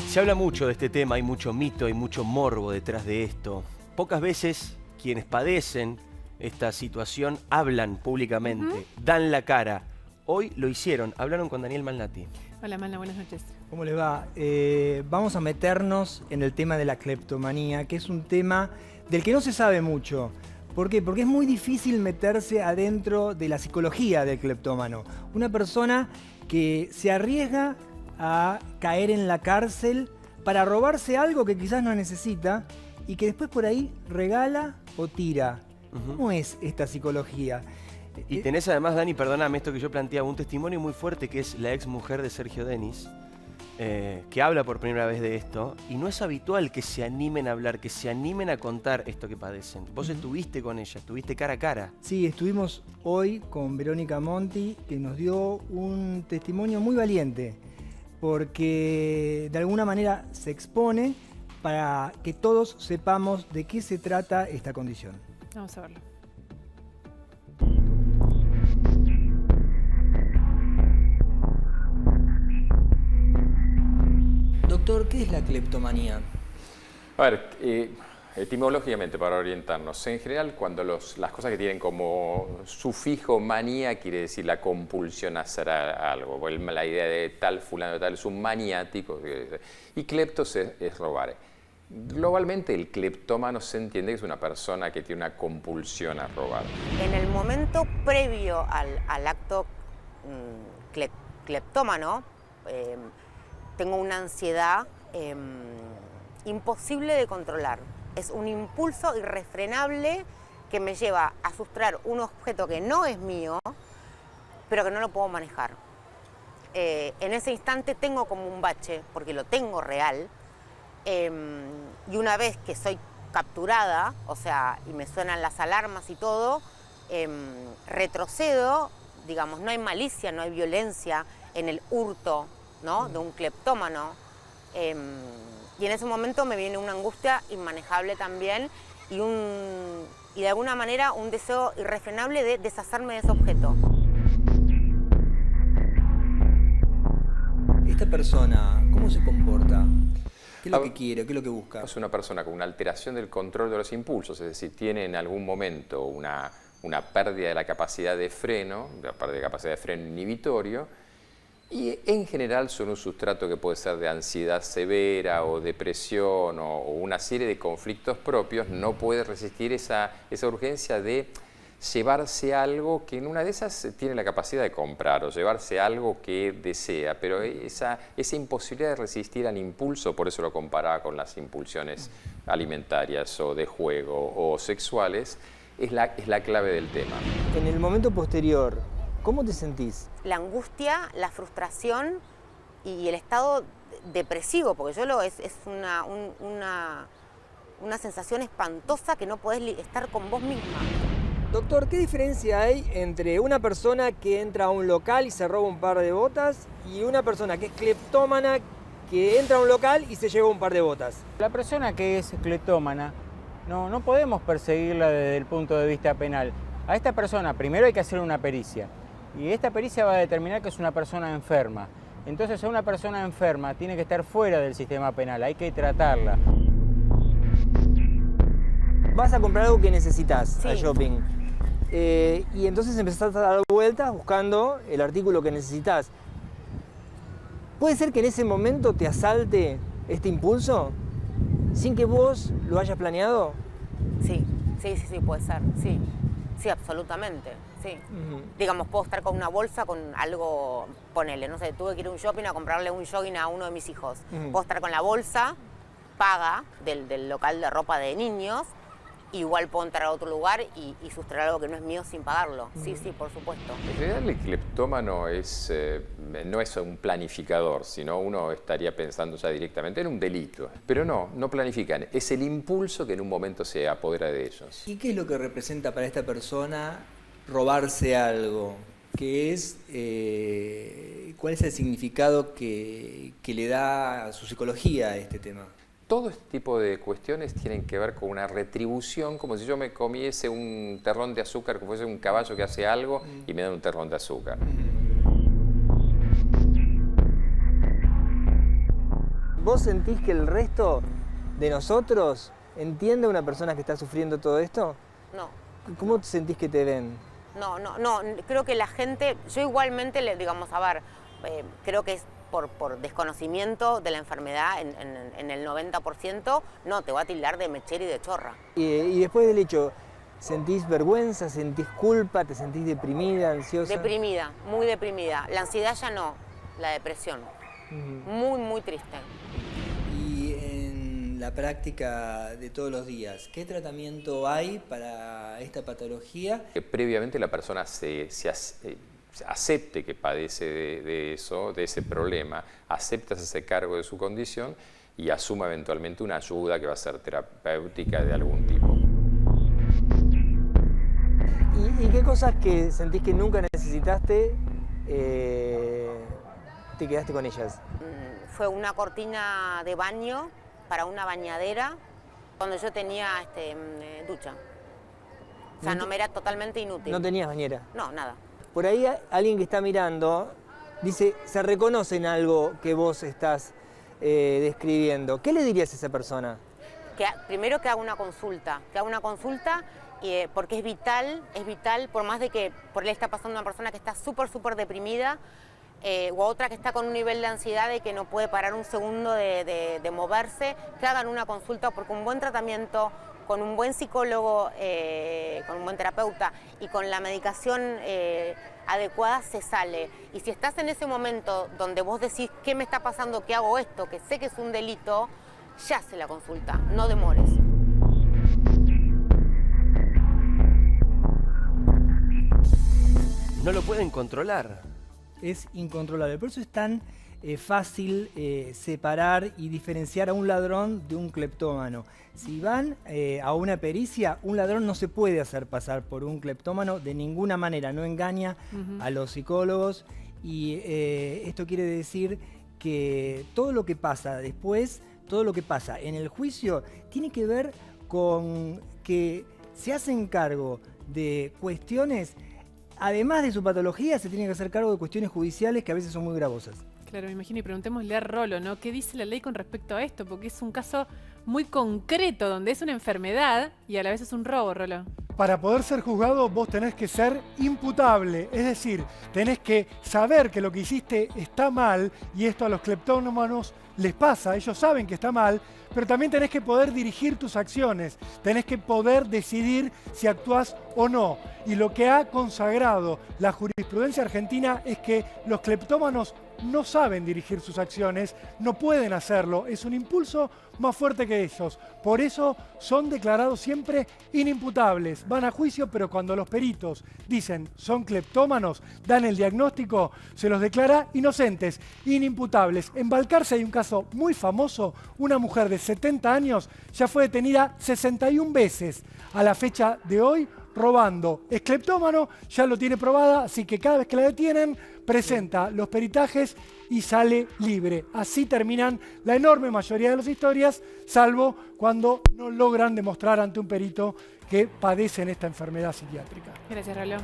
Se habla mucho de este tema, hay mucho mito, hay mucho morbo detrás de esto. Pocas veces quienes padecen esta situación hablan públicamente, dan la cara. Hoy lo hicieron, hablaron con Daniel Malnati. Hola Malna, buenas noches. ¿Cómo le va? Vamos a meternos en el tema de la cleptomanía, que es un tema del que no se sabe mucho. ¿Por qué? Porque es muy difícil meterse adentro de la psicología del cleptómano. Una persona que se arriesga a caer en la cárcel para robarse algo que quizás no necesita y que después por ahí regala o tira. ¿Cómo es esta psicología? Y tenés además, Dani, perdóname esto que yo planteaba, un testimonio muy fuerte que es la ex mujer de Sergio Denis, que habla por primera vez de esto, y no es habitual que se animen a hablar, que se animen a contar esto que padecen. Vos estuviste con ella, estuviste cara a cara. Sí, estuvimos hoy con Verónica Monti, que nos dio un testimonio muy valiente, porque de alguna manera se expone para que todos sepamos de qué se trata esta condición. Vamos a verlo. Doctor, ¿qué es la cleptomanía? A ver, etimológicamente para orientarnos, en general cuando las cosas que tienen como sufijo manía quiere decir la compulsión a hacer algo, la idea de tal fulano de tal es un maniático, y cleptos es robar. Globalmente el cleptómano se entiende que es una persona que tiene una compulsión a robar. En el momento previo al acto cleptómano, tengo una ansiedad imposible de controlar. Es un impulso irrefrenable que me lleva a sustraer un objeto que no es mío, pero que no lo puedo manejar. En ese instante tengo como un bache, porque lo tengo real, y una vez que soy capturada, o sea, y me suenan las alarmas y todo, retrocedo, digamos, no hay malicia, no hay violencia en el hurto, ¿no?, de un cleptómano. Y en ese momento me viene una angustia inmanejable también y de alguna manera un deseo irrefrenable de deshacerme de ese objeto. Esta persona, ¿cómo se comporta? ¿Qué es lo que quiere? ¿Qué es lo que busca? Es una persona con una alteración del control de los impulsos, es decir, tiene en algún momento una pérdida de la capacidad de freno, la pérdida de capacidad de freno inhibitorio, y en general son un sustrato que puede ser de ansiedad severa o depresión o una serie de conflictos propios, no puede resistir esa urgencia de llevarse algo que en una de esas tiene la capacidad de comprar o llevarse algo que desea, pero esa imposibilidad de resistir al impulso, por eso lo comparaba con las impulsiones alimentarias o de juego o sexuales, es la clave del tema. En el momento posterior, ¿cómo te sentís? La angustia, la frustración y el estado depresivo, porque es una sensación espantosa que no podés estar con vos misma. Doctor, ¿qué diferencia hay entre una persona que entra a un local y se roba un par de botas y una persona que es cleptómana que entra a un local y se lleva un par de botas? La persona que es cleptómana no podemos perseguirla desde el punto de vista penal. A esta persona primero hay que hacer una pericia y esta pericia va a determinar que es una persona enferma. Entonces a una persona enferma tiene que estar fuera del sistema penal, hay que tratarla. Vas a comprar algo que necesitas al Sí. shopping y entonces empezás a dar vueltas buscando el artículo que necesitas. ¿Puede ser que en ese momento te asalte este impulso sin que vos lo hayas planeado? Sí, puede ser, sí, absolutamente, sí. Digamos, puedo estar con una bolsa con algo, ponele, no sé, tuve que ir a un shopping a comprarle un jogging a uno de mis hijos. Puedo estar con la bolsa paga del local de ropa de niños, igual puedo entrar a otro lugar y sustraer algo que no es mío sin pagarlo. Sí, por supuesto. En realidad el cleptómano no es un planificador, sino uno estaría pensando ya directamente en un delito. Pero no planifican, es el impulso que en un momento se apodera de ellos. ¿Y qué es lo que representa para esta persona robarse algo? ¿Qué es, cuál es el significado que le da a su psicología a este tema? Todo este tipo de cuestiones tienen que ver con una retribución, como si yo me comiese un terrón de azúcar, como fuese un caballo que hace algo y me dan un terrón de azúcar. ¿Vos sentís que el resto de nosotros entiende a una persona que está sufriendo todo esto? No. ¿Cómo sentís que te ven? No, creo que la gente, yo igualmente, digamos, a ver, creo que es por desconocimiento de la enfermedad en el 90%, no, te va a tildar de mechera y de chorra. Y después del hecho, ¿sentís vergüenza, sentís culpa, te sentís deprimida, ansiosa? Deprimida, muy deprimida. La ansiedad ya no, la depresión. Muy, muy triste. Y en la práctica de todos los días, ¿qué tratamiento hay para esta patología? Que previamente la persona se acepte que padece de eso, de ese problema, acepta hacerse cargo de su condición y asuma eventualmente una ayuda que va a ser terapéutica de algún tipo. ¿Y qué cosas que sentís que nunca necesitaste, te quedaste con ellas? Fue una cortina de baño para una bañadera cuando yo tenía ducha. O sea, no me era totalmente inútil. ¿No tenías bañera? No, nada. Por ahí alguien que está mirando dice, se reconoce en algo que vos estás describiendo. ¿Qué le dirías a esa persona? Primero que haga una consulta, porque es vital, por más de que por él está pasando una persona que está súper deprimida, o otra que está con un nivel de ansiedad de que no puede parar un segundo de moverse, que hagan una consulta, porque un buen tratamiento, con un buen psicólogo, con un buen terapeuta y con la medicación adecuada se sale. Y si estás en ese momento donde vos decís, ¿qué me está pasando? ¿Qué hago esto? Que sé que es un delito, ya hace la consulta, no demores. No lo pueden controlar. Es incontrolable. Por eso es tan fácil separar y diferenciar a un ladrón de un cleptómano. Si van a una pericia, un ladrón no se puede hacer pasar por un cleptómano de ninguna manera, no engaña a los psicólogos y esto quiere decir que todo lo que pasa después, todo lo que pasa en el juicio, tiene que ver con que se hacen cargo de cuestiones. Además de su patología, se tiene que hacer cargo de cuestiones judiciales que a veces son muy gravosas. Claro, me imagino, y preguntémosle a Rolo, ¿no? ¿Qué dice la ley con respecto a esto? Porque es un caso muy concreto, donde es una enfermedad y a la vez es un robo, Rolo. Para poder ser juzgado vos tenés que ser imputable, es decir, tenés que saber que lo que hiciste está mal y esto a los cleptómanos les pasa, ellos saben que está mal, pero también tenés que poder dirigir tus acciones, tenés que poder decidir si actuás o no. Y lo que ha consagrado la jurisprudencia argentina es que los cleptómanos no saben dirigir sus acciones, no pueden hacerlo, es un impulso más fuerte que ellos. Por eso son declarados siempre inimputables. Van a juicio, pero cuando los peritos dicen son cleptómanos, dan el diagnóstico, se los declara inocentes, inimputables. En Balcarce hay un caso muy famoso, una mujer de 70 años ya fue detenida 61 veces a la fecha de hoy robando. Es cleptómano, ya lo tiene probada, así que cada vez que la detienen presenta los peritajes y sale libre. Así terminan la enorme mayoría de las historias, salvo cuando no logran demostrar ante un perito que padecen esta enfermedad psiquiátrica. Gracias, Rolo.